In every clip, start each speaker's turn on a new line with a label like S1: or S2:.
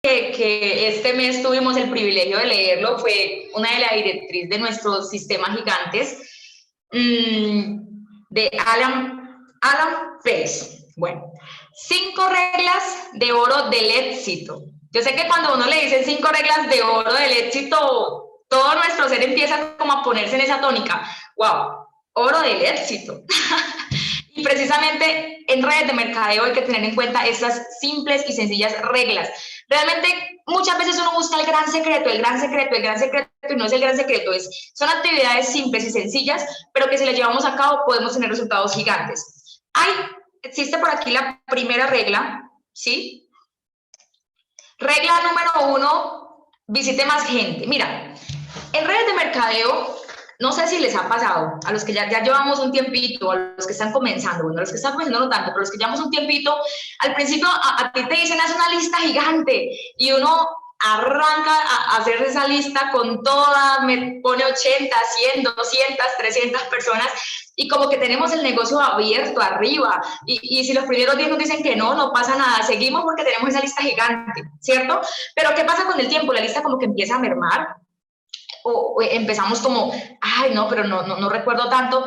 S1: que este mes tuvimos el privilegio de leerlo, fue una de las directrices de nuestros sistemas gigantes, de Alan Pace. Bueno, 5 reglas de oro del éxito. Yo sé que cuando uno le dicen 5 reglas de oro del éxito, todo nuestro ser empieza como a ponerse en esa tónica. ¡Wow! Oro del éxito. Y precisamente en redes de mercadeo hay que tener en cuenta estas simples y sencillas reglas. Realmente muchas veces uno busca el gran secreto, el gran secreto, el gran secreto, y no es el gran secreto, son actividades simples y sencillas, pero que si las llevamos a cabo podemos tener resultados gigantes. Existe por aquí la primera regla, ¿sí? Regla número 1, visite más gente. Mira, en redes de mercadeo, no sé si les ha pasado, a los que ya llevamos un tiempito, a los que están comenzando, bueno, a los que están comenzando no tanto, pero a los que llevamos un tiempito, al principio a ti te dicen, haz una lista gigante, y uno arranca a hacer esa lista con todas, me pone 80, 100, 200, 300 personas, y como que tenemos el negocio abierto arriba, y si los primeros 10 nos dicen que no, no pasa nada, seguimos porque tenemos esa lista gigante, ¿cierto? Pero ¿qué pasa con el tiempo? La lista como que empieza a mermar, o empezamos como, ay, no, pero no recuerdo tanto,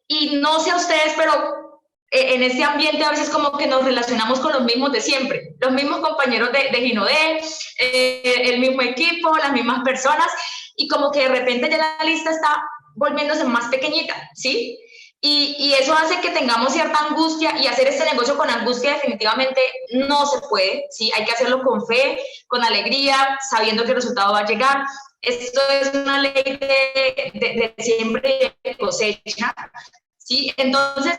S1: y no sé a ustedes, pero en este ambiente a veces como que nos relacionamos con los mismos de siempre, los mismos compañeros de Ginodé, el mismo equipo, las mismas personas, y como que de repente ya la lista está volviéndose más pequeñita, ¿sí? Y eso hace que tengamos cierta angustia, y hacer este negocio con angustia definitivamente no se puede, ¿sí? Hay que hacerlo con fe, con alegría, sabiendo que el resultado va a llegar. Esto es una ley de siempre de cosecha, ¿sí? Entonces,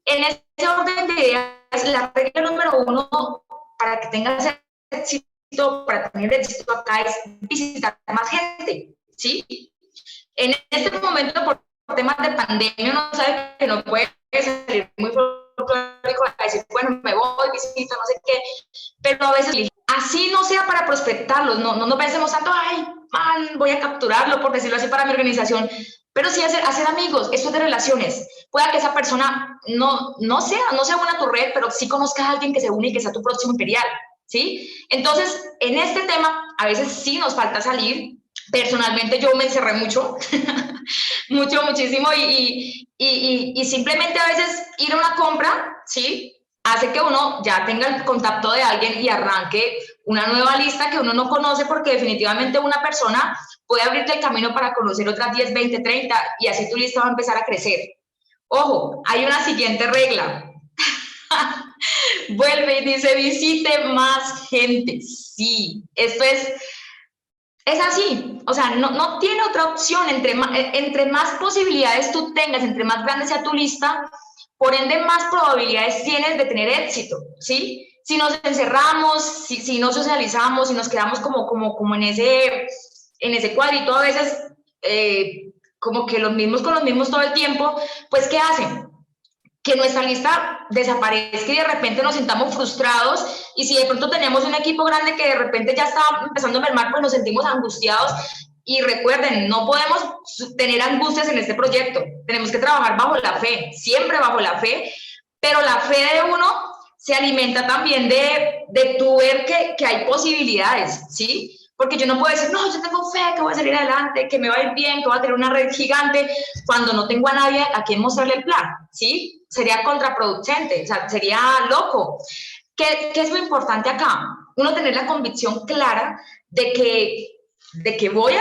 S1: en ese orden de ideas, la regla número 1 para que tengas éxito, para tener éxito acá, es visitar más gente, ¿sí? En este momento, por temas de pandemia, uno sabe que no puede salir muy folclórico a decir, bueno, me voy, visito, no sé qué, pero a veces, así no sea para prospectarlos, no pensemos tanto, ay, man, voy a capturarlo, por decirlo así, para mi organización, pero sí hacer amigos, esto es de relaciones. Pueda que esa persona no sea una tu red, pero sí conozcas a alguien que se une y que sea tu próximo imperial, ¿sí? Entonces, en este tema, a veces sí nos falta salir. Personalmente yo me encerré mucho, muchísimo, y simplemente a veces ir a una compra, ¿sí? Hace que uno ya tenga el contacto de alguien y arranque una nueva lista que uno no conoce, porque definitivamente una persona puede abrirte el camino para conocer otras 10, 20, 30, y así tu lista va a empezar a crecer. Ojo, hay una siguiente regla. Vuelve y dice, visite más gente. Sí, esto es así, o sea, no tiene otra opción. Entre más posibilidades tú tengas, entre más grande sea tu lista, por ende más probabilidades tienes de tener éxito, ¿sí? Si nos encerramos, si no socializamos, si nos quedamos como en ese cuadrito, a veces como que los mismos con los mismos todo el tiempo, pues ¿qué hacen? Que nuestra lista desaparezca y de repente nos sintamos frustrados, y si de pronto tenemos un equipo grande que de repente ya está empezando a mermar, pues nos sentimos angustiados. Y recuerden, no podemos tener angustias en este proyecto, tenemos que trabajar bajo la fe, siempre bajo la fe, pero la fe de uno se alimenta también de tu ver que hay posibilidades, ¿sí? Porque yo no puedo decir, no, yo tengo fe que voy a salir adelante, que me va a ir bien, que voy a tener una red gigante, cuando no tengo a nadie a quien mostrarle el plan, ¿sí? Sería contraproducente, o sea, sería loco. ¿Qué es lo importante acá? Uno tener la convicción clara de que voy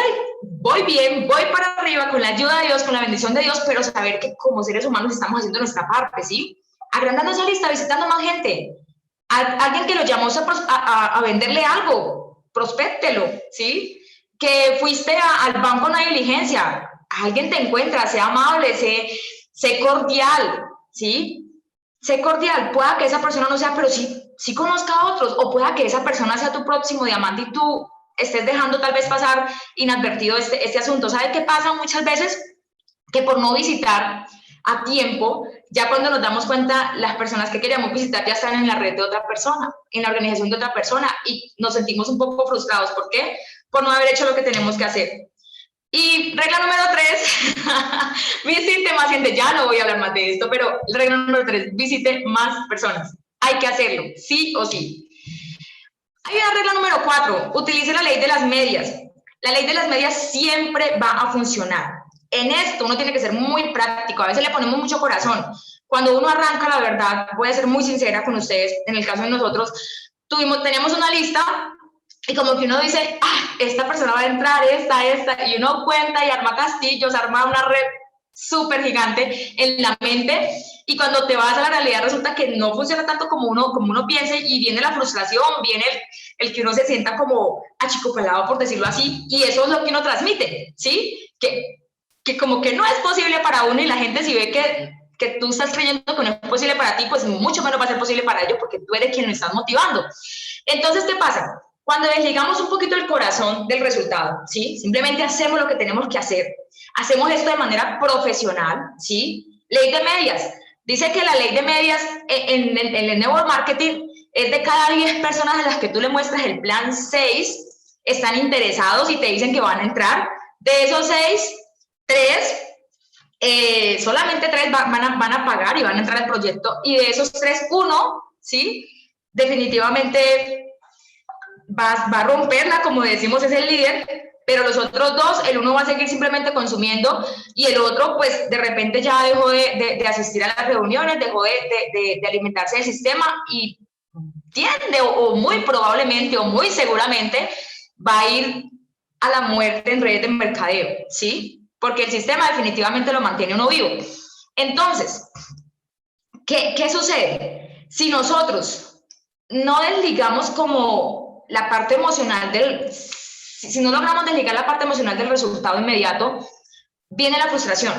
S1: bien, voy para arriba con la ayuda de Dios, con la bendición de Dios, pero saber que como seres humanos estamos haciendo nuestra parte, ¿sí? Agrandando esa lista, visitando más gente. Alguien que lo llamó a venderle algo, prospéctelo, ¿sí? Que fuiste al banco a una diligencia, alguien te encuentra, sea amable, sé cordial, ¿sí? Sé cordial, pueda que esa persona no sea, pero sí conozca a otros, o pueda que esa persona sea tu próximo diamante y tú estés dejando tal vez pasar inadvertido este asunto. ¿Sabe qué pasa muchas veces? Que por no visitar a tiempo, ya cuando nos damos cuenta, las personas que queríamos visitar ya están en la red de otra persona, en la organización de otra persona, y nos sentimos un poco frustrados. ¿Por qué? Por no haber hecho lo que tenemos que hacer. Y regla número 3, visite más gente. Ya no voy a hablar más de esto, pero regla número 3, visite más personas. Hay que hacerlo, sí o sí. Hay una regla número 4, utilice la ley de las medias. La ley de las medias siempre va a funcionar. En esto uno tiene que ser muy práctico, a veces le ponemos mucho corazón. Cuando uno arranca, la verdad, voy a ser muy sincera con ustedes, en el caso de nosotros, teníamos una lista y como que uno dice, ah, esta persona va a entrar, esta, y uno cuenta y arma castillos, arma una red súper gigante en la mente, y cuando te vas a la realidad resulta que no funciona tanto como uno piensa, y viene la frustración, viene el que uno se sienta como achicopalado, por decirlo así, y eso es lo que uno transmite, ¿sí? Que como que no es posible para uno, y la gente si ve que tú estás creyendo que no es posible para ti, pues mucho menos va a ser posible para ellos, porque tú eres quien lo estás motivando. Entonces, ¿qué pasa? Cuando desligamos un poquito el corazón del resultado, ¿sí? Simplemente hacemos lo que tenemos que hacer. Hacemos esto de manera profesional, ¿sí? Ley de medias. Dice que la ley de medias en el network marketing es de cada 10 personas a las que tú le muestras el plan, 6 están interesados y te dicen que van a entrar. De esos 6, 3, solamente 3 van a pagar y van a entrar al proyecto. Y de esos 3, 1, ¿sí? Definitivamente va a romperla, como decimos, es el líder, pero los otros 2, el uno va a seguir simplemente consumiendo y el otro, pues, de repente ya dejó de asistir a las reuniones, dejó de alimentarse del sistema y tiende, o muy probablemente, o muy seguramente, va a ir a la muerte en redes de mercadeo, ¿sí? Porque el sistema definitivamente lo mantiene uno vivo. Entonces, ¿qué sucede? Si nosotros no desligamos como la parte emocional si no logramos desligar la parte emocional del resultado inmediato, viene la frustración.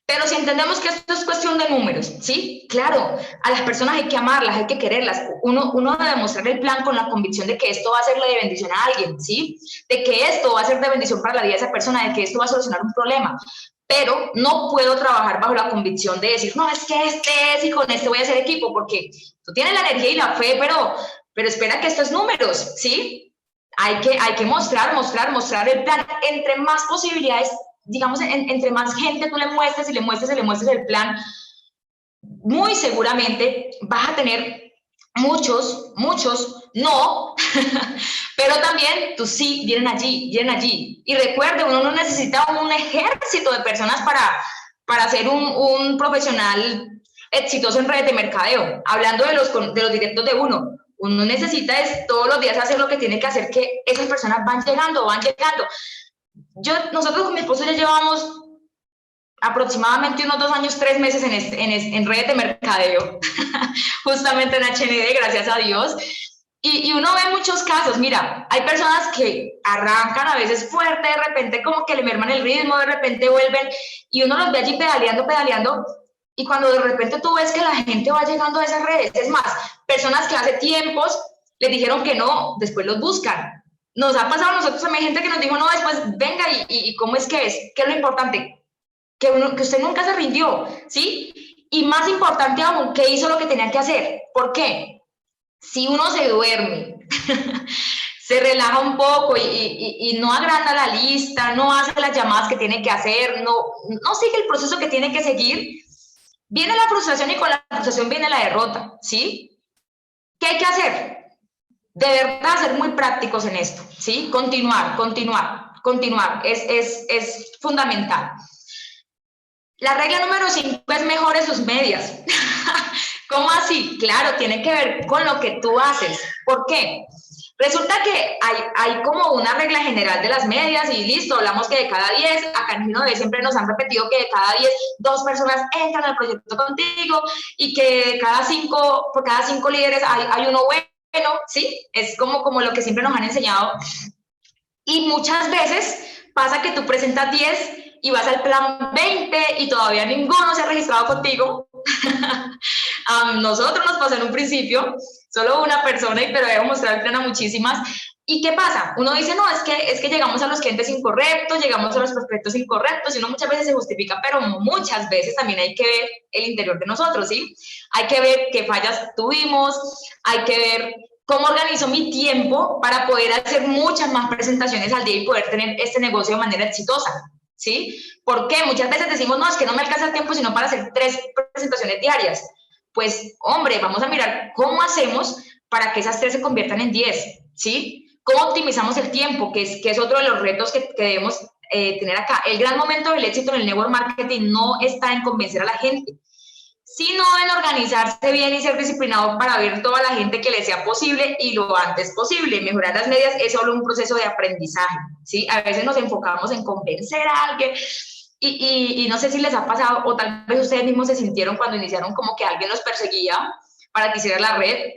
S1: Pero si entendemos que esto es cuestión de números, ¿sí? Claro, a las personas hay que amarlas, hay que quererlas. Uno debe mostrar el plan con la convicción de que esto va a ser de bendición a alguien, ¿sí? De que esto va a ser de bendición para la vida de esa persona, de que esto va a solucionar un problema. Pero no puedo trabajar bajo la convicción de decir, no, es que este es y con este voy a hacer equipo, porque tú tienes la energía y la fe, pero espera que esto es números, ¿sí? Hay que mostrar el plan. Entre más posibilidades, digamos, entre más gente tú le muestres el plan, muy seguramente vas a tener muchos no, pero también tú sí, vienen allí. Y recuerde, uno no necesita un ejército de personas para ser un profesional exitoso en redes de mercadeo. Hablando de los directos de uno necesita es todos los días hacer lo que tiene que hacer, que esas personas van llegando. Nosotros con mi esposo ya llevamos aproximadamente unos 2 años, 3 meses en redes de mercadeo, justamente en HND, gracias a Dios. Y uno ve muchos casos, mira, hay personas que arrancan a veces fuerte, de repente como que le merman el ritmo, de repente vuelven, y uno los ve allí pedaleando, y cuando de repente tú ves que la gente va llegando a esas redes, es más, personas que hace tiempos les dijeron que no, después los buscan. Nos ha pasado a nosotros también gente que nos dijo, no, después venga, y ¿cómo es que es? ¿Qué es lo importante? Que usted nunca se rindió, ¿sí? Y más importante aún, que hizo lo que tenía que hacer. ¿Por qué? Si uno se duerme, se relaja un poco y no agranda la lista, no hace las llamadas que tiene que hacer, no sigue el proceso que tiene que seguir, viene la frustración y con la frustración viene la derrota, ¿sí? ¿Qué hay que hacer? De verdad, ser muy prácticos en esto, ¿sí? Continuar, es fundamental. La regla número 5 es mejore sus medias. ¿Cómo así? Claro, tiene que ver con lo que tú haces. ¿Por qué? Resulta que hay como una regla general de las medias y listo, hablamos que de cada 10, acá en Gino siempre nos han repetido que de cada 10, 2 personas entran al proyecto contigo y que por cada 5 líderes hay uno bueno, ¿sí? Es como lo que siempre nos han enseñado. Y muchas veces pasa que tú presentas 10 y vas al plan 20 y todavía ninguno se ha registrado contigo. A nosotros nos pasó en un principio, solo una persona, pero había mostrado el plan a muchísimas. ¿Y qué pasa? Uno dice, no, es que llegamos a los clientes incorrectos, llegamos a los prospectos incorrectos, y uno muchas veces se justifica, pero muchas veces también hay que ver el interior de nosotros, ¿sí? Hay que ver qué fallas tuvimos, hay que ver cómo organizo mi tiempo para poder hacer muchas más presentaciones al día y poder tener este negocio de manera exitosa, ¿sí? ¿Por qué? Muchas veces decimos, no, es que no me alcanza el tiempo sino para hacer 3 presentaciones diarias. Pues, hombre, vamos a mirar cómo hacemos para que esas 3 se conviertan en 10. ¿sí? ¿Cómo optimizamos el tiempo? Que es otro de los retos que debemos tener acá. El gran momento del éxito en el network marketing no está en convencer a la gente, sino en organizarse bien y ser disciplinado para ver toda la gente que le sea posible y lo antes posible. Mejorar las medias es solo un proceso de aprendizaje, ¿sí? A veces nos enfocamos en convencer a alguien y no sé si les ha pasado o tal vez ustedes mismos se sintieron cuando iniciaron como que alguien los perseguía para que hiciera la red.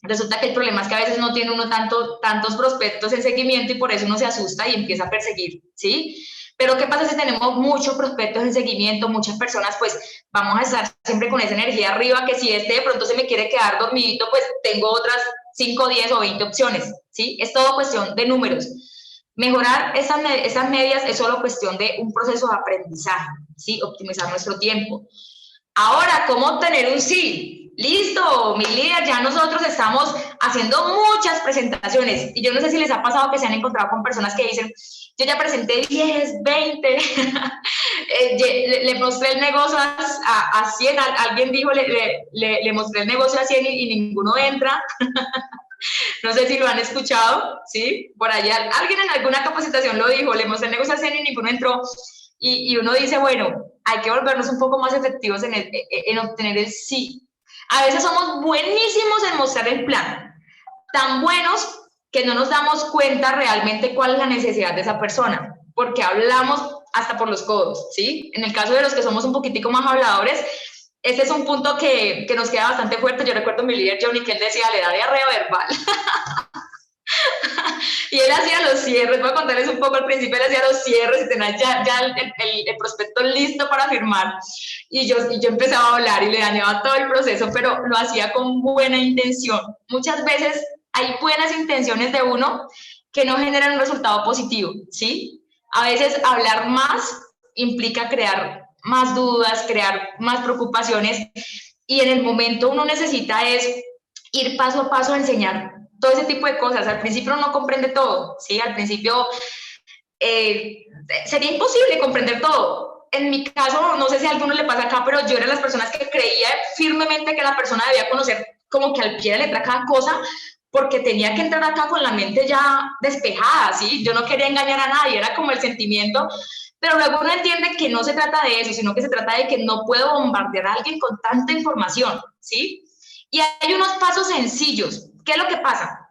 S1: Resulta que el problema es que a veces no tiene uno tantos prospectos en seguimiento y por eso uno se asusta y empieza a perseguir, ¿sí? Pero ¿qué pasa si tenemos muchos prospectos en seguimiento, muchas personas? Pues vamos a estar siempre con esa energía arriba, que si de pronto se me quiere quedar dormidito, pues tengo otras 5, 10 o 20 opciones, ¿sí? Es todo cuestión de números. Mejorar esas medias es solo cuestión de un proceso de aprendizaje, ¿sí? Optimizar nuestro tiempo. Ahora, ¿cómo obtener un sí? Listo, mi líder, ya nosotros estamos haciendo muchas presentaciones y yo no sé si les ha pasado que se han encontrado con personas que dicen, yo ya presenté 10, 20, le mostré el negocio a 100, alguien dijo, le mostré el negocio a 100 y ninguno entra. No sé si lo han escuchado, ¿sí? Por allá, alguien en alguna capacitación lo dijo, le mostré el negocio a 100 y ninguno entró. Y uno dice, bueno, hay que volvernos un poco más efectivos en obtener el sí. A veces somos buenísimos en mostrar el plan, tan buenos que no nos damos cuenta realmente cuál es la necesidad de esa persona, porque hablamos hasta por los codos, ¿sí? En el caso de los que somos un poquitico más habladores, este es un punto que nos queda bastante fuerte. Yo recuerdo a mi líder Johnny que él decía, le da diarrea verbal. Y él hacía los cierres, voy a contarles un poco al principio, él hacía los cierres y tenía ya el prospecto listo para firmar. Y yo empezaba a hablar y le dañaba todo el proceso, pero lo hacía con buena intención. Muchas veces hay buenas intenciones de uno que no generan un resultado positivo, ¿sí? A veces hablar más implica crear más dudas, crear más preocupaciones y en el momento uno necesita es ir paso a paso a enseñar todo ese tipo de cosas. Al principio uno no comprende todo, ¿sí? Al principio sería imposible comprender todo. En mi caso, no sé si a alguno le pasa acá, pero yo era de las personas que creía firmemente que la persona debía conocer como que al pie de letra cada cosa, porque tenía que entrar acá con la mente ya despejada, ¿sí? Yo no quería engañar a nadie, era como el sentimiento, pero luego uno entiende que no se trata de eso, sino que se trata de que no puedo bombardear a alguien con tanta información, ¿sí? Y hay unos pasos sencillos. ¿Qué es lo que pasa?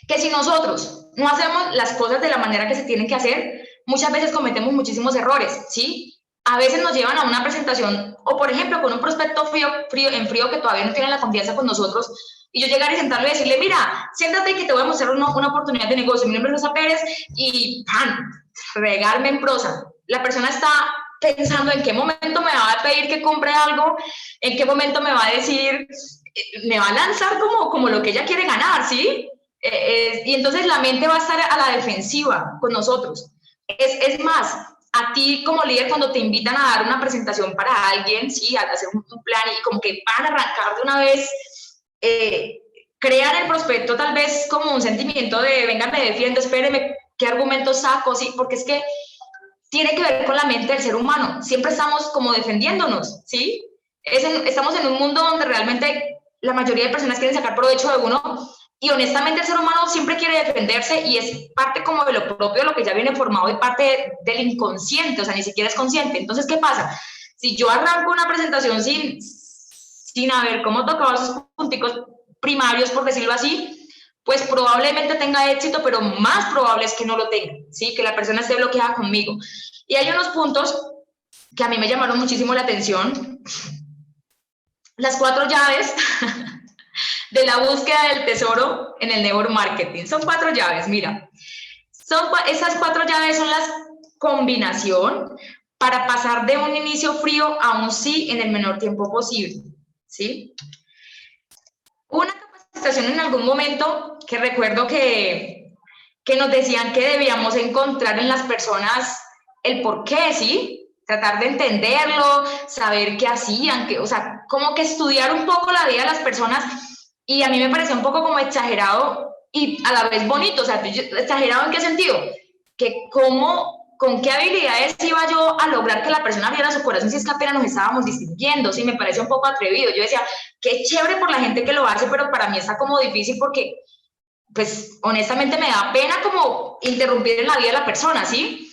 S1: Que si nosotros no hacemos las cosas de la manera que se tienen que hacer, muchas veces cometemos muchísimos errores, ¿sí? A veces nos llevan a una presentación, o por ejemplo, con un prospecto en frío que todavía no tiene la confianza con nosotros, y yo llegar y sentarlo y decirle, mira, siéntate que te voy a mostrar una oportunidad de negocio, mi nombre es Rosa Pérez, y ¡pam! Regarme en prosa. La persona está pensando en qué momento me va a pedir que compre algo, en qué momento me va a decir, me va a lanzar como lo que ella quiere ganar, ¿sí? Y entonces la mente va a estar a la defensiva con nosotros. Es más, a ti como líder cuando te invitan a dar una presentación para alguien, ¿sí? A hacer un plan y como que van a arrancar de una vez, crean el prospecto tal vez como un sentimiento de, venga, me defiendo, espéreme, ¿qué argumentos saco? Sí, porque es que tiene que ver con la mente del ser humano. Siempre estamos como defendiéndonos, ¿sí? Estamos en un mundo donde realmente la mayoría de personas quieren sacar provecho de uno y honestamente el ser humano siempre quiere defenderse y es parte como de lo propio, de lo que ya viene formado y parte del inconsciente, o sea, ni siquiera es consciente. Entonces, ¿qué pasa? Si yo arranco una presentación sin haber cómo tocado esos punticos primarios, por decirlo así, pues probablemente tenga éxito, pero más probable es que no lo tenga, ¿sí? Que la persona esté bloqueada conmigo. Y hay unos puntos que a mí me llamaron muchísimo la atención. Las 4 llaves de la búsqueda del tesoro en el network marketing. Son 4 llaves, mira. Esas 4 llaves son la combinación para pasar de un inicio frío a un sí en el menor tiempo posible, ¿sí? Una capacitación en algún momento que recuerdo que nos decían que debíamos encontrar en las personas el por qué, ¿sí? Tratar de entenderlo, saber qué hacían, o sea, como que estudiar un poco la vida de las personas y a mí me parecía un poco como exagerado y a la vez bonito, o sea, exagerado en qué sentido, que con qué habilidades iba yo a lograr que la persona viera su corazón si es que apenas nos estábamos distinguiendo, sí, me parece un poco atrevido, yo decía, qué chévere por la gente que lo hace, pero para mí está como difícil porque pues honestamente me da pena como interrumpir en la vida de la persona, ¿sí?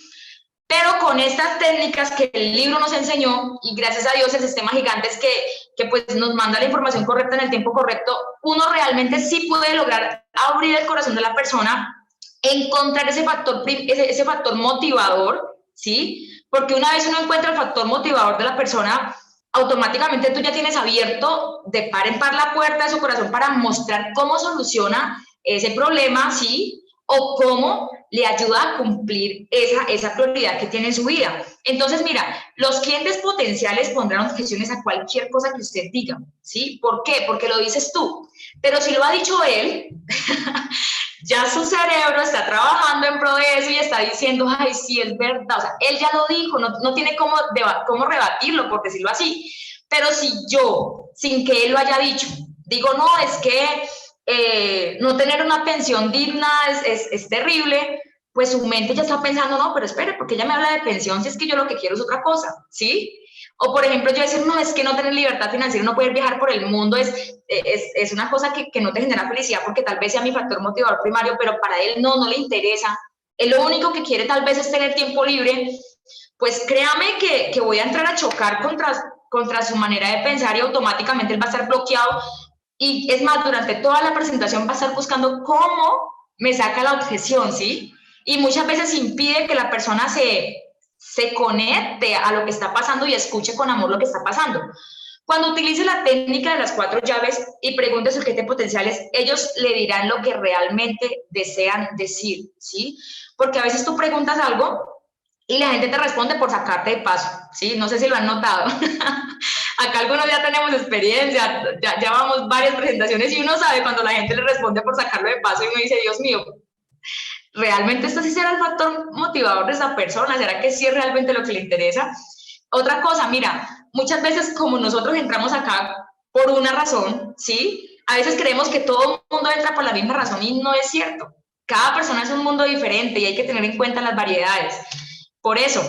S1: Pero con estas técnicas que el libro nos enseñó, y gracias a Dios el sistema Gigantes que pues nos manda la información correcta en el tiempo correcto, uno realmente sí puede lograr abrir el corazón de la persona, encontrar ese factor motivador, ¿sí? Porque una vez uno encuentra el factor motivador de la persona, automáticamente tú ya tienes abierto de par en par la puerta de su corazón para mostrar cómo soluciona ese problema, ¿sí? O cómo le ayuda a cumplir esa prioridad que tiene en su vida. Entonces, mira, los clientes potenciales pondrán objeciones a cualquier cosa que usted diga, ¿sí? ¿Por qué? Porque lo dices tú. Pero si lo ha dicho él, ya su cerebro está trabajando en pro de eso y está diciendo, ay, sí, es verdad. O sea, él ya lo dijo, no tiene cómo rebatirlo, por decirlo así. Pero si yo, sin que él lo haya dicho, digo, no, es que no tener una pensión digna es terrible, pues su mente ya está pensando, no, pero espere, porque ella me habla de pensión si es que yo lo que quiero es otra cosa, ¿sí? O por ejemplo, yo decir, no, es que no tener libertad financiera, no poder viajar por el mundo es una cosa que no te genera felicidad porque tal vez sea mi factor motivador primario, pero para él no le interesa. Él lo único que quiere tal vez es tener tiempo libre. Pues créame que voy a entrar a chocar contra su manera de pensar y automáticamente él va a estar bloqueado. Y es más, durante toda la presentación va a estar buscando cómo me saca la objeción, ¿sí? Y muchas veces impide que la persona se conecte a lo que está pasando y escuche con amor lo que está pasando. Cuando utilice la técnica de las 4 llaves y pregunte a sus clientes potenciales, ellos le dirán lo que realmente desean decir, ¿sí? Porque a veces tú preguntas algo y la gente te responde por sacarte de paso, ¿sí? No sé si lo han notado. Acá algunos ya tenemos experiencia, ya vamos varias presentaciones y uno sabe cuando la gente le responde por sacarlo de paso y uno dice, Dios mío, ¿realmente esto sí será el factor motivador de esa persona? ¿Será que sí es realmente lo que le interesa? Otra cosa, mira, muchas veces como nosotros entramos acá por una razón, ¿sí? A veces creemos que todo el mundo entra por la misma razón y no es cierto. Cada persona es un mundo diferente y hay que tener en cuenta las variedades. Por eso,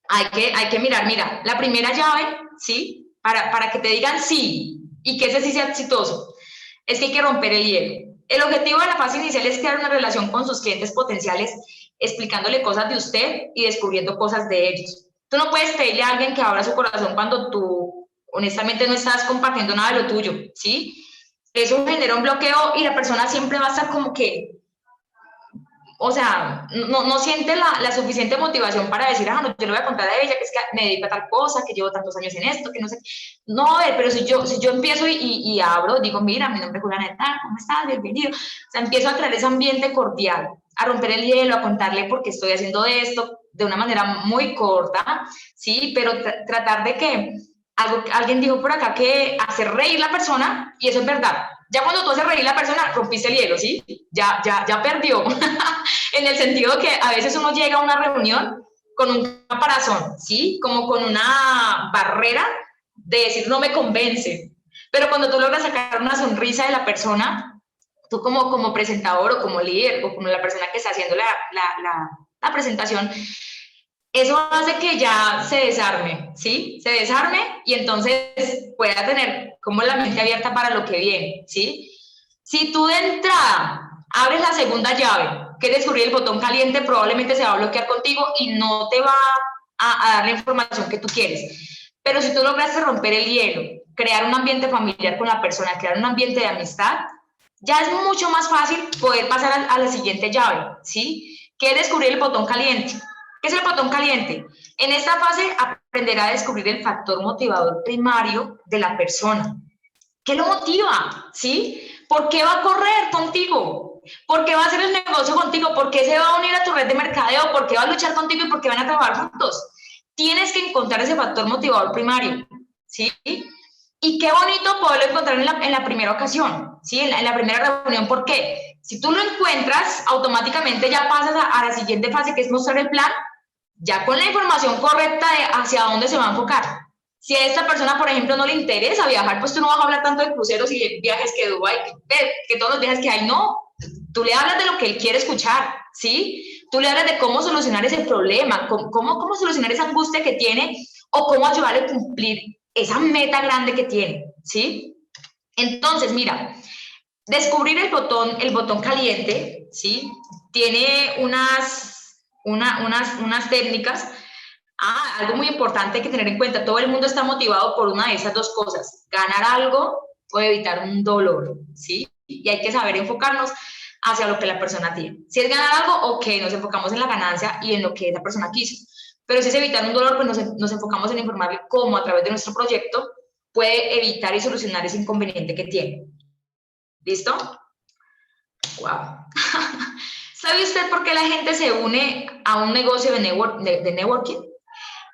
S1: hay que mirar, mira, la primera llave, ¿sí? Para que te digan sí y que ese sí sea exitoso, es que hay que romper el hielo. El objetivo de la fase inicial es crear una relación con sus clientes potenciales, explicándole cosas de usted y descubriendo cosas de ellos. Tú no puedes pedirle a alguien que abra su corazón cuando tú, honestamente, no estás compartiendo nada de lo tuyo, ¿sí? Eso genera un bloqueo y la persona siempre va a estar como que, o sea, no siente la suficiente motivación para decir, no, yo le voy a contar a ella que es que me dedico a tal cosa, que llevo tantos años en esto, que no sé. No, a ver, pero si yo empiezo y abro, digo, mira, mi nombre es Juliana, ¿cómo estás? Bienvenido. O sea, empiezo a crear ese ambiente cordial, a romper el hielo, a contarle por qué estoy haciendo esto, de una manera muy corta, ¿sí? Pero tratar de que alguien dijo por acá que hacer reír la persona, y eso es verdad. Ya cuando tú haces reír la persona, rompiste el hielo, ¿sí? Ya perdió. En el sentido que a veces uno llega a una reunión con un caparazón, ¿sí? Como con una barrera de decir no me convence. Pero cuando tú logras sacar una sonrisa de la persona, tú como presentador o como líder o como la persona que está haciendo la presentación, eso hace que ya se desarme, ¿sí? Se desarme y entonces pueda tener como la mente abierta para lo que viene, ¿sí? Si tú de entrada abres la segunda llave, que es descubrir el botón caliente, probablemente se va a bloquear contigo y no te va a dar la información que tú quieres. Pero si tú lograste romper el hielo, crear un ambiente familiar con la persona, crear un ambiente de amistad, ya es mucho más fácil poder pasar a la siguiente llave, ¿sí? Que es descubrir el botón caliente. ¿Qué es el botón caliente? En esta fase aprenderá a descubrir el factor motivador primario de la persona. ¿Qué lo motiva? ¿Sí? ¿Por qué va a correr contigo? ¿Por qué va a hacer el negocio contigo? ¿Por qué se va a unir a tu red de mercadeo? ¿Por qué va a luchar contigo y por qué van a trabajar juntos? Tienes que encontrar ese factor motivador primario, ¿sí? Y qué bonito poderlo encontrar en la primera ocasión, ¿sí? En la primera reunión. ¿Por qué? Si tú lo encuentras, automáticamente ya pasas a la siguiente fase, que es mostrar el plan, ya con la información correcta de hacia dónde se va a enfocar. Si a esta persona, por ejemplo, no le interesa viajar, pues tú no vas a hablar tanto de cruceros y de viajes que Dubái, que todos los viajes que hay, no. Tú le hablas de lo que él quiere escuchar, ¿sí? Tú le hablas de cómo solucionar ese problema, cómo solucionar esa angustia que tiene o cómo ayudarle a cumplir esa meta grande que tiene, ¿sí? Entonces, mira, descubrir el botón caliente, ¿sí? Tiene unas técnicas. Algo muy importante hay que tener en cuenta, todo el mundo está motivado por una de esas dos cosas, ganar algo o evitar un dolor, ¿sí? Y hay que saber enfocarnos hacia lo que la persona tiene. Si es ganar algo, ok, nos enfocamos en la ganancia y en lo que esa persona quiso. Pero si es evitar un dolor, pues nos enfocamos en informarle cómo a través de nuestro proyecto puede evitar y solucionar ese inconveniente que tiene. ¿Listo? Wow. ¿Sabe usted por qué la gente se une a un negocio de networking?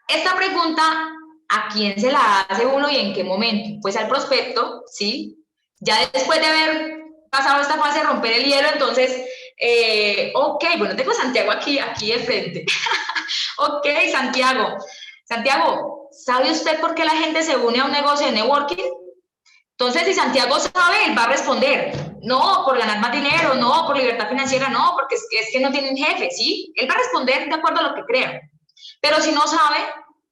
S1: Esta pregunta, ¿a quién se la hace uno y en qué momento? Pues al prospecto, ¿sí? Ya después de haber pasado esta fase de romper el hielo, entonces, ok, bueno, tengo a Santiago aquí de frente. Ok, Santiago. Santiago, ¿sabe usted por qué la gente se une a un negocio de networking? Entonces, si Santiago sabe, él va a responder, no, por ganar más dinero, no, por libertad financiera, no, porque es que no tienen jefe, ¿sí? Él va a responder de acuerdo a lo que crea. Pero si no sabe,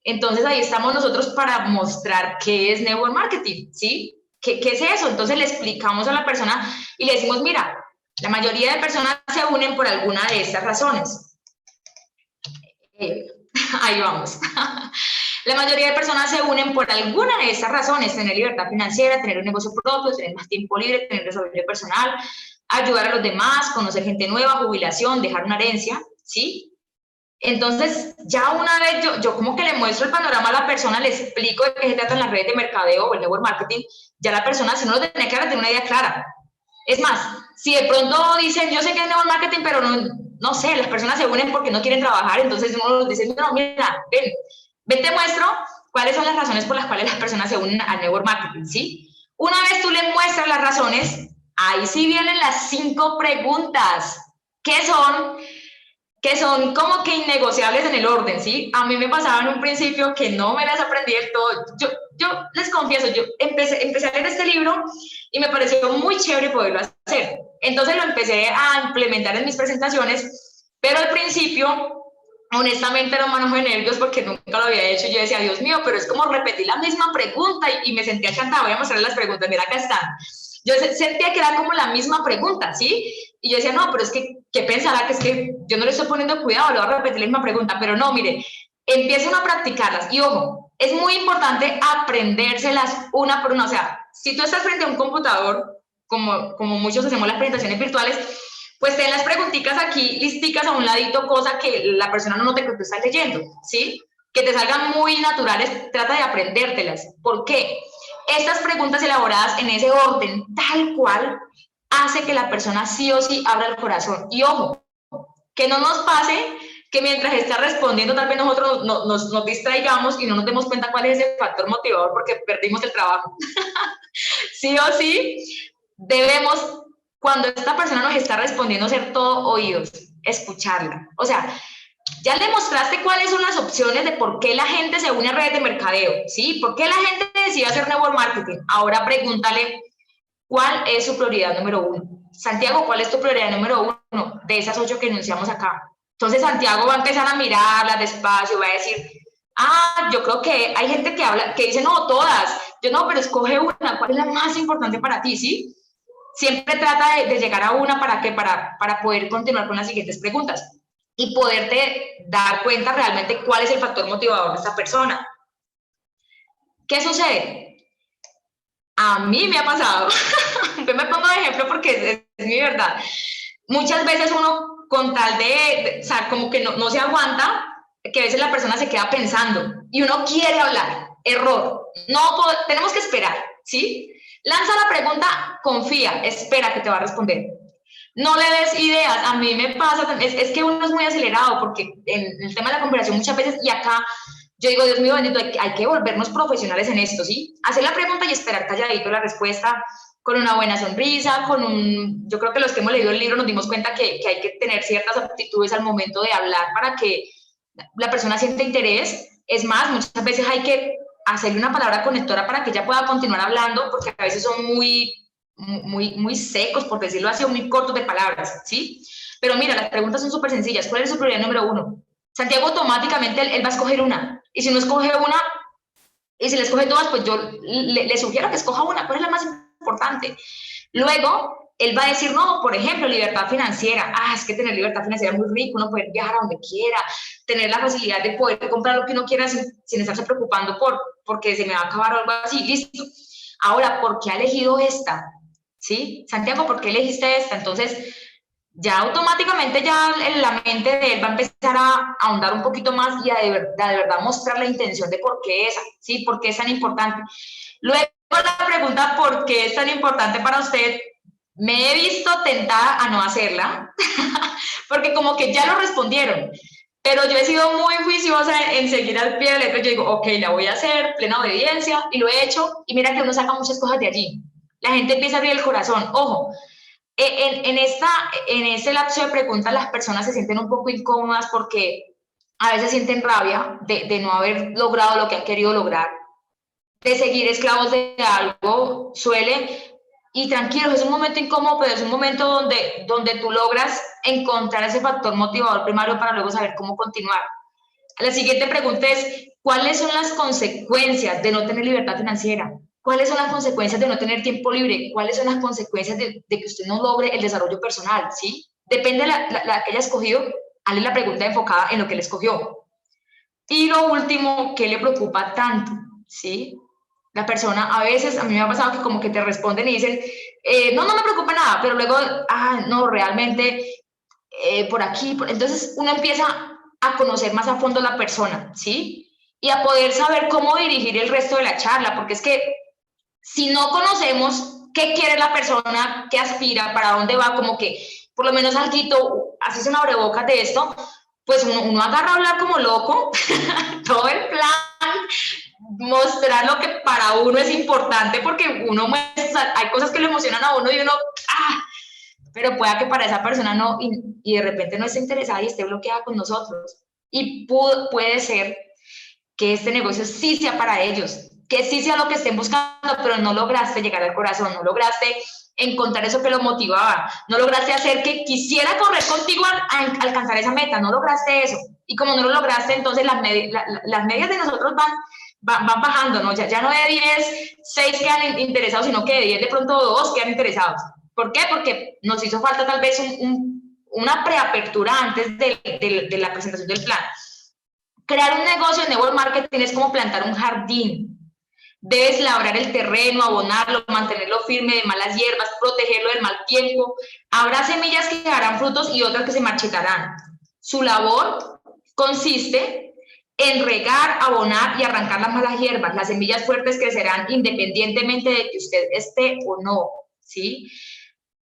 S1: entonces ahí estamos nosotros para mostrar qué es network marketing, ¿sí? ¿Qué es eso? Entonces le explicamos a la persona y le decimos, mira, la mayoría de personas se unen por alguna de estas razones. Ahí vamos. La mayoría de personas se unen por alguna de estas razones, tener libertad financiera, tener un negocio propio, tener más tiempo libre, tener desarrollo personal, ayudar a los demás, conocer gente nueva, jubilación, dejar una herencia, ¿sí? Entonces, ya una vez yo como que le muestro el panorama a la persona, le explico de qué se trata en las redes de mercadeo o el network marketing, ya la persona, si no lo tiene claro, tiene una idea clara. Es más, si de pronto dicen, yo sé que es network marketing, pero no sé, las personas se unen porque no quieren trabajar, entonces uno les dice, no, mira, ven te muestro cuáles son las razones por las cuales las personas se unen al network marketing, ¿sí? Una vez tú le muestras las razones, ahí sí vienen las 5 preguntas. ¿Qué son? Que son como que innegociables en el orden, ¿sí? A mí me pasaba en un principio que no me las aprendí del todo. Yo les confieso, yo empecé a leer este libro y me pareció muy chévere poderlo hacer. Entonces lo empecé a implementar en mis presentaciones, pero al principio, honestamente, era un manejo de nervios porque nunca lo había hecho. Yo decía, Dios mío, pero es como repetir la misma pregunta y me sentía cantada. Voy a mostrarles las preguntas, mira, acá están. Yo sentía que era como la misma pregunta, ¿sí? Y yo decía, no, pero es que, ¿qué pensará? Que es que yo no le estoy poniendo cuidado, le voy a repetir la misma pregunta, pero no, mire, empiecen a practicarlas. Y ojo, es muy importante aprendérselas una por una. O sea, si tú estás frente a un computador, como muchos hacemos las presentaciones virtuales, pues ten las preguntitas aquí listicas a un ladito, cosa que la persona no note que tú estás leyendo, ¿sí? Que te salgan muy naturales, trata de aprendértelas. ¿Por qué? Estas preguntas elaboradas en ese orden, tal cual, hace que la persona sí o sí abra el corazón. Y ojo, que no nos pase que mientras está respondiendo, tal vez nosotros nos distraigamos y no nos demos cuenta cuál es ese factor motivador porque perdimos el trabajo. Sí o sí, debemos, cuando esta persona nos está respondiendo, ser todo oídos, escucharla. O sea, ya le mostraste cuáles son las opciones de por qué la gente se une a redes de mercadeo, ¿sí? ¿Por qué la gente decide hacer network marketing? Ahora pregúntale, ¿cuál es su prioridad número 1? Santiago, ¿cuál es tu prioridad número 1 de esas 8 que enunciamos acá? Entonces Santiago va a empezar a mirarlas despacio, va a decir, yo creo que hay gente que dice, no, todas. Yo no, pero escoge una, ¿cuál es la más importante para ti, sí? Siempre trata de llegar a una para poder continuar con las siguientes preguntas y poderte dar cuenta realmente cuál es el factor motivador de esta persona. ¿Qué sucede? A mí me ha pasado, yo me pongo de ejemplo porque es mi verdad. Muchas veces uno con tal o sea, como que no se aguanta, que a veces la persona se queda pensando y uno quiere hablar. Error. No, tenemos que esperar, ¿sí? Lanza la pregunta, confía, espera que te va a responder. No le des ideas. A mí me pasa, es que uno es muy acelerado porque en el tema de la conversación muchas veces, y acá yo digo, Dios mío bendito, hay que volvernos profesionales en esto, ¿sí? Hacer la pregunta y esperar calladito la respuesta, con una buena sonrisa, yo creo que los que hemos leído el libro nos dimos cuenta que hay que tener ciertas aptitudes al momento de hablar para que la persona sienta interés. Es más, muchas veces hay que hacerle una palabra conectora para que ella pueda continuar hablando, porque a veces son muy secos, por decirlo así, o muy cortos de palabras, ¿sí? Pero mira, las preguntas son súper sencillas. ¿Cuál es su prioridad número 1? Santiago automáticamente él va a escoger una. Y si no escoge una, y si le escoge todas, pues yo le sugiero que escoja una. ¿Cuál es la más importante? Luego, él va a decir, no, por ejemplo, libertad financiera. Es que tener libertad financiera es muy rico, uno poder viajar a donde quiera, tener la facilidad de poder comprar lo que uno quiera sin estarse preocupando porque se me va a acabar o algo así, listo. Ahora, ¿por qué ha elegido esta? ¿Sí? Santiago, ¿por qué elegiste esta? Entonces, ya automáticamente ya en la mente de él va a empezar a ahondar un poquito más y a de verdad mostrar la intención de por qué esa, ¿sí? ¿Por qué es tan importante? Luego la pregunta, ¿por qué es tan importante para usted? Me he visto tentada a no hacerla, porque como que ya lo respondieron, pero yo he sido muy juiciosa en seguir al pie de la letra. Yo digo, ok, la voy a hacer, plena obediencia, y lo he hecho, y mira que uno saca muchas cosas de allí. La gente empieza a abrir el corazón. Ojo, en este lapso de preguntas las personas se sienten un poco incómodas porque a veces sienten rabia de no haber logrado lo que han querido lograr, de seguir esclavos de algo, y tranquilos, es un momento incómodo, pero es un momento donde tú logras encontrar ese factor motivador primario para luego saber cómo continuar. La siguiente pregunta es, ¿cuáles son las consecuencias de no tener libertad financiera? ¿Cuáles son las consecuencias de no tener tiempo libre? ¿Cuáles son las consecuencias de que usted no logre el desarrollo personal? ¿Sí? Depende de la que haya escogido, hazle la pregunta enfocada en lo que él escogió. Y lo último, ¿qué le preocupa tanto? ¿Sí? La persona, a veces, a mí me ha pasado que como que te responden y dicen, no me preocupa nada, pero luego, no, realmente, por aquí, entonces uno empieza a conocer más a fondo a la persona, ¿sí? Y a poder saber cómo dirigir el resto de la charla, porque es que si no conocemos qué quiere la persona, qué aspira, para dónde va, como que por lo menos algo, haces un abrebocas de esto, pues uno agarra a hablar como loco, todo el plan, mostrar lo que para uno es importante, porque uno muestra, hay cosas que le emocionan a uno y uno, pero pueda que para esa persona no, y de repente no esté interesada y esté bloqueada con nosotros. Y puede ser que este negocio sí sea para ellos, que sí sea lo que estén buscando, pero no lograste llegar al corazón, no lograste encontrar eso que lo motivaba, no lograste hacer que quisiera correr contigo a alcanzar esa meta, no lograste eso. Y como no lo lograste, entonces las medias de nosotros van bajando, ¿no? Ya no de 10, 6 quedan interesados, sino que de 10 de pronto 2 quedan interesados. ¿Por qué? Porque nos hizo falta tal vez una preapertura antes de la presentación del plan. Crear un negocio en network marketing es como plantar un jardín. Debes labrar el terreno, abonarlo, mantenerlo firme de malas hierbas, protegerlo del mal tiempo. Habrá semillas que darán frutos y otras que se marchitarán. Su labor consiste en regar, abonar y arrancar las malas hierbas. Las semillas fuertes crecerán independientemente de que usted esté o no, ¿sí?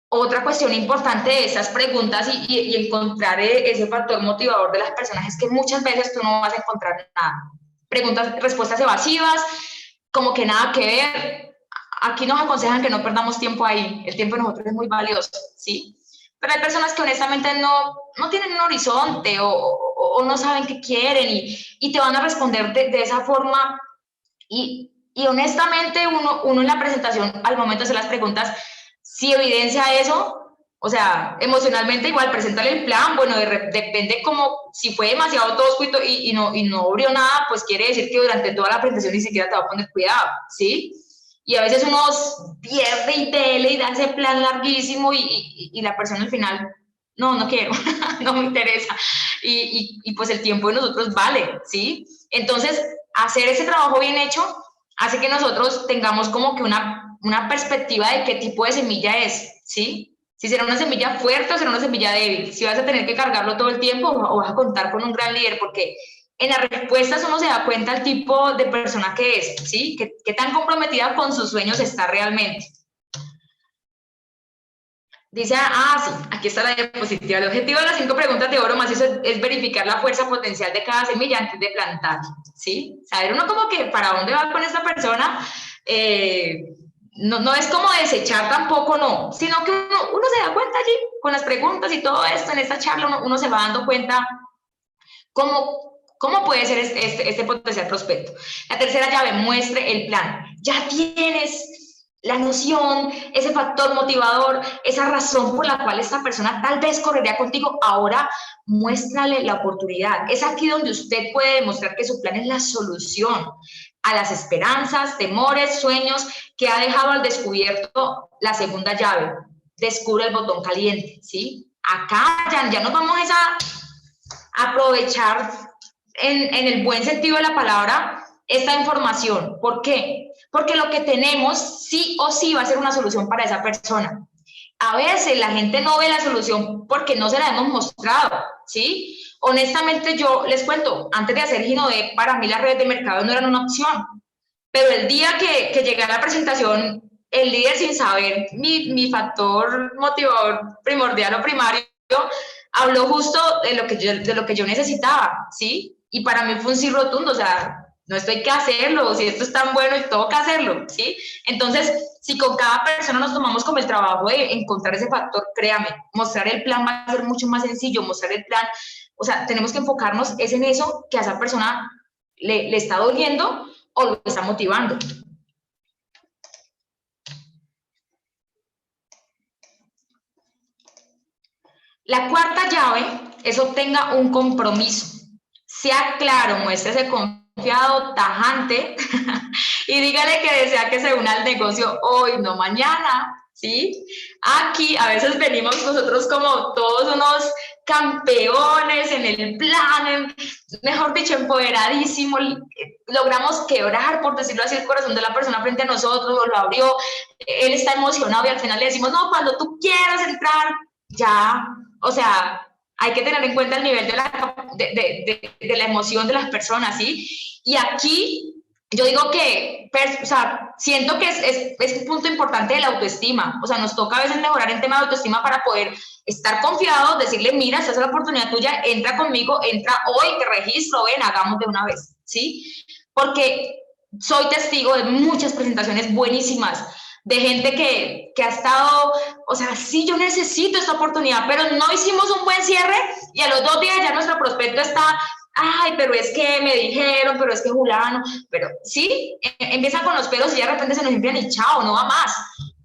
S1: Otra cuestión importante de esas preguntas y encontrar ese factor motivador de las personas es que muchas veces tú no vas a encontrar nada. Respuestas evasivas, como que nada que ver. Aquí nos aconsejan que no perdamos tiempo ahí. El tiempo de nosotros es muy valioso, ¿sí? Pero hay personas que honestamente no tienen un horizonte o no saben qué quieren y te van a responder de esa forma. Y honestamente uno en la presentación, al momento de hacer las preguntas, si evidencia eso, o sea, emocionalmente igual, preséntale el plan, bueno, depende como, si fue demasiado tosco y no abrió nada, pues quiere decir que durante toda la presentación ni siquiera te va a poner cuidado, ¿sí? Y a veces uno pierde y tele y da ese plan larguísimo y la persona al final, no quiero, no me interesa. Y pues el tiempo de nosotros vale, ¿sí? Entonces, hacer ese trabajo bien hecho hace que nosotros tengamos como que una perspectiva de qué tipo de semilla es, ¿sí? Si será una semilla fuerte o será una semilla débil, si vas a tener que cargarlo todo el tiempo o vas a contar con un gran líder, porque en las respuestas uno se da cuenta del tipo de persona que es, ¿sí? ¿Qué tan comprometida con sus sueños está realmente? Dice, sí, aquí está la diapositiva. El objetivo de las 5 preguntas de oro macizo es verificar la fuerza potencial de cada semilla antes de plantar, ¿sí? Saber uno como que para dónde va con esta persona, no es como desechar tampoco, no, sino que uno se da cuenta allí con las preguntas y todo esto, en esta charla uno se va dando cuenta cómo puede ser este potencial prospecto. La tercera llave, muestre el plan. Ya tienes la noción, ese factor motivador, esa razón por la cual esta persona tal vez correría contigo, ahora muéstrale la oportunidad. Es aquí donde usted puede demostrar que su plan es la solución a las esperanzas, temores, sueños que ha dejado al descubierto la segunda llave. descubre el botón caliente, ¿sí? Acá ya nos vamos a aprovechar en el buen sentido de la palabra esta información. ¿Por qué? Porque lo que tenemos sí o sí va a ser una solución para esa persona. A veces la gente no ve la solución porque no se la hemos mostrado, ¿sí? Honestamente, yo les cuento, antes de hacer Ginodep, para mí las redes de mercado no eran una opción. Pero el día que llegué a la presentación, el líder, sin saber mi factor motivador primordial o primario, habló justo de lo que yo necesitaba, ¿sí? Y para mí fue un sí rotundo, o sea, no esto hay que hacerlo, si esto es tan bueno y tengo que hacerlo, ¿sí? Entonces, si con cada persona nos tomamos como el trabajo de encontrar ese factor, créame, mostrar el plan va a ser mucho más sencillo, mostrar el plan, o sea, tenemos que enfocarnos es en eso que a esa persona le está doliendo o lo está motivando. La cuarta llave es obtenga un compromiso. Sea claro, muéstrese confiado, tajante y dígale que desea que se una al negocio hoy, no mañana, ¿sí? Aquí a veces venimos nosotros como todos unos campeones en el plan, mejor dicho, empoderadísimo, logramos quebrar, por decirlo así, el corazón de la persona frente a nosotros, lo abrió, él está emocionado y al final le decimos, no, cuando tú quieras entrar, ya, o sea, hay que tener en cuenta el nivel de la emoción de las personas, ¿sí? Y aquí yo digo que, o sea, siento que es un punto importante de la autoestima, o sea, nos toca a veces mejorar en tema de autoestima para poder estar confiados, decirle, mira, esta es la oportunidad tuya, entra conmigo, entra hoy, te registro, ven, hagamos de una vez, ¿sí? Porque soy testigo de muchas presentaciones buenísimas, de gente que ha estado, o sea, sí, yo necesito esta oportunidad, pero no hicimos un buen cierre y a los 2 días ya nuestro prospecto está, ay, pero es que me dijeron, pero es que Julano, pero sí, empiezan con los pelos y ya de repente se nos limpian y chao, no va más.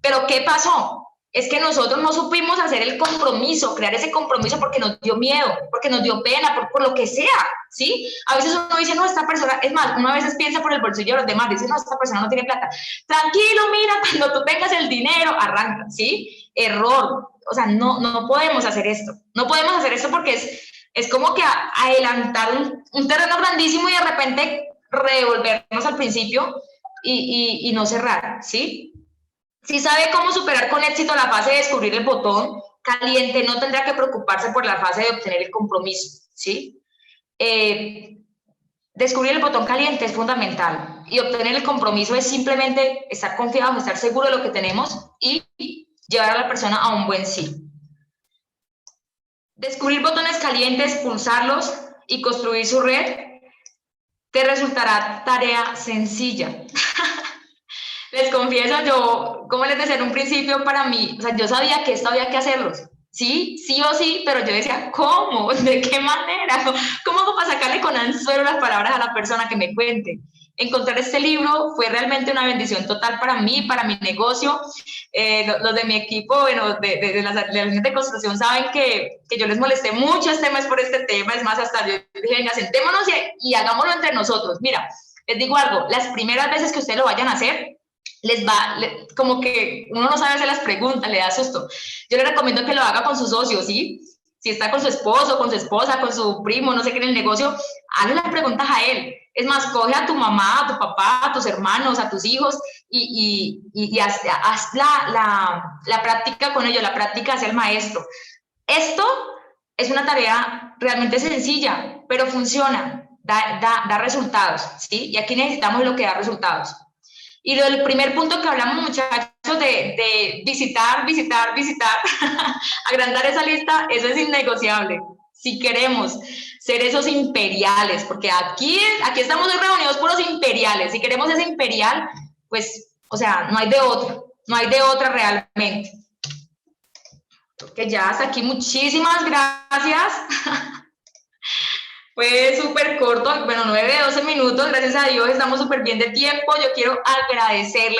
S1: Pero ¿qué pasó? Es que nosotros no supimos hacer el compromiso, crear ese compromiso porque nos dio miedo, porque nos dio pena, por lo que sea, ¿sí? A veces uno dice, no, esta persona, es más, uno a veces piensa por el bolsillo de los demás, dice, no, esta persona no tiene plata. Tranquilo, mira, cuando tú tengas el dinero, arranca, ¿sí? Error. O sea, no podemos hacer esto. No podemos hacer esto porque es como que adelantar un terreno grandísimo y de repente revolvernos al principio y no cerrar, ¿sí? Si sabe cómo superar con éxito la fase de descubrir el botón caliente, no tendrá que preocuparse por la fase de obtener el compromiso, ¿sí? Descubrir el botón caliente es fundamental y obtener el compromiso es simplemente estar confiados, estar seguros de lo que tenemos y llevar a la persona a un buen sí. Descubrir botones calientes, pulsarlos y construir su red te resultará tarea sencilla. Les confieso, yo, como les decía en un principio, para mí, o sea, yo sabía que esto había que hacerlo, sí, sí o sí, pero yo decía, ¿cómo? ¿De qué manera? ¿Cómo hago para sacarle con anzuelo las palabras a la persona que me cuente? Encontrar este libro fue realmente una bendición total para mí, para mi negocio. Los de mi equipo, bueno, de la línea de construcción saben que yo les molesté mucho este mes por este tema, es más, hasta yo dije, venga, sentémonos y hagámoslo entre nosotros. Mira, les digo algo, las primeras veces que ustedes lo vayan a hacer, como que uno no sabe hacer las preguntas, le da susto. Yo le recomiendo que lo haga con sus socios, ¿sí? Si está con su esposo, con su esposa, con su primo, no sé qué en el negocio, hazle las preguntas a él. Es más, coge a tu mamá, a tu papá, a tus hermanos, a tus hijos y haz la práctica con ellos, la práctica hacia el maestro. Esto es una tarea realmente sencilla, pero funciona, da resultados, ¿sí? Y aquí necesitamos lo que da resultados. Y el primer punto que hablamos, muchachos, de visitar, agrandar esa lista, eso es innegociable. Si queremos ser esos imperiales, porque aquí estamos reunidos puros imperiales, si queremos ese imperial, pues, o sea, no hay de otra realmente. Que ya hasta aquí, muchísimas gracias. Fue súper corto, bueno, 9, 12 minutos, gracias a Dios, estamos súper bien de tiempo. Yo quiero agradecerles